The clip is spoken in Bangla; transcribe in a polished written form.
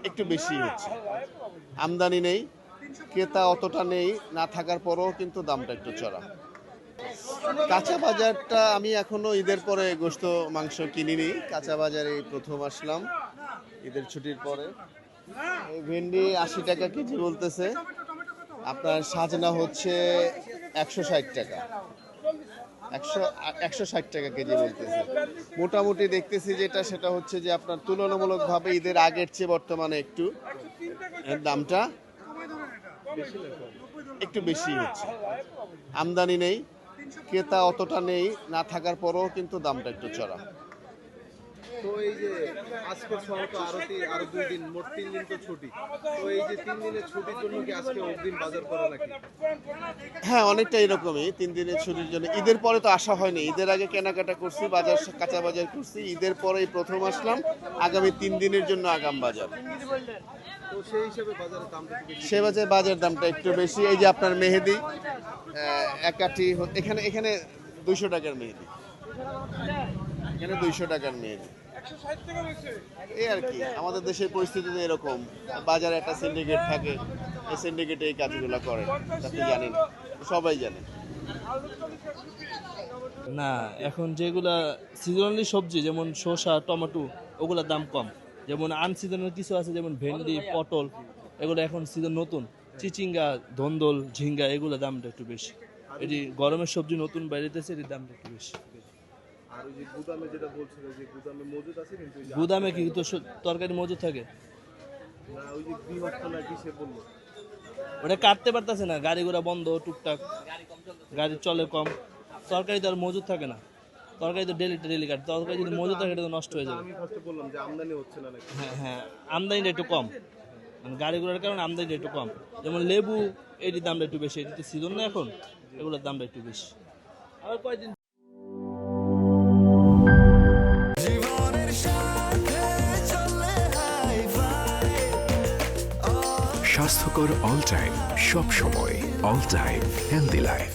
একটু বেশি হচ্ছে। আমদানি নেই, ক্রেতা অতটা নেই, না থাকার পরেও কিন্তু দামটা একটু চড়া। কাঁচা বাজারটা আমি এখনো ঈদের পরে গোশত মাংস কিনিনি। কাঁচা বাজারে এই প্রথম আসলাম ঈদের ছুটির পরে। এই ভেন্ডি ৮০ টাকা কেজি বলতেছে, আপনার সাজনা হচ্ছে ১৬০ টাকা, ১৬০ টাকা কেজি বলতেছে। মোটামুটি দেখতেছি যেটা সেটা হচ্ছে যে আপনার তুলনামূলকভাবে ঈদের আগের চেয়ে বর্তমানে একটু এর দামটা একটু বেশি হচ্ছে। আমদানি নেই, ক্রেতা অতটা নেই, না থাকার পরেও কিন্তু দামটা একটু চড়া। তো এই যে আজকে আরো 2 দিন, মোট 3 দিন তো ছুটি। তো এই যে 3 দিনের ছুটির জন্য কি আজকে অগ্রিম বাজার করা নাকি? হ্যাঁ, অনেকটা এরকমই। 3 দিনের ছুটির জন্য ঈদের পরে তো আসা হয়নি। ঈদের আগে কেনাকাটা করছি, বাজার কাঁচা বাজার করছি। ঈদের পরেই প্রথম আসলাম। আগামী 3 দিনের জন্য আগাম বাজার। তো সেই হিসেবে বাজারের দামটা একটু বেশি। সে বাজারে বাজার দামটা একটু বেশি। এই যে আপনার মেহেদি একাটি এখানে এখানে 200 টাকার মেহেদি, এখানে 200 টাকার মেহেদি। এই আর কি, আমাদের দেশের পরিস্থিতি তো এরকম। বাজারে একটা সিন্ডিকেট থাকে, এই সিন্ডিকেটে এই কাজগুলো করে, আপনি জানেন, সবাই জানে। না, এখন যেগুলা সিজনালি সবজি যেমন শসা টমেটো ওগুলোর দাম কম। যেমন আনসিজনাল কিছু আছে যেমন ভেন্ডি পটল, এগুলো এখন সিজন নতুন। চিচিঙ্গা ধন্দল ঝিঙ্গা এগুলোর দামটা একটু বেশি। এটি গরমের সবজি নতুন বাইরেতেছে, এটির দামটা একটু বেশি। আর ওই যে গুদামে যেটা বলছিল যে গুদামে মজুদ আছে, কিন্তু ওই যে গুদামে কি তো তরকারি মজুদ থাকে? না, ওই যে বিভক্ত না কি সে বললো। ওটা কাটতে পারতেছে না, গাড়ি ঘোড়া বন্ধ, টুকটাক গাড়ি চলে কম, তরকারি তো আর মজুদ থাকে না। তরকারি তো ডেলি কাটে, তরকারি যদি মজুদ থাকে এটা তো নষ্ট হয়ে যাবে। আমি ফার্স্টে বললাম যে আমদানি হচ্ছে না নাকি। হ্যাঁ হ্যাঁ, আমদানিটা একটু কম, মানে গাড়ি ঘোড়ার কারণে আমদানিটা একটু কম। যেমন লেবু, এটির দামটা একটু বেশি, এটি তো সিজন না এখন, এগুলোর দামটা একটু বেশি। আবার কয়দিন স্বাস্থ্যকর অল টাইম, সব সময় অল টাইম হেলদি লাইফ।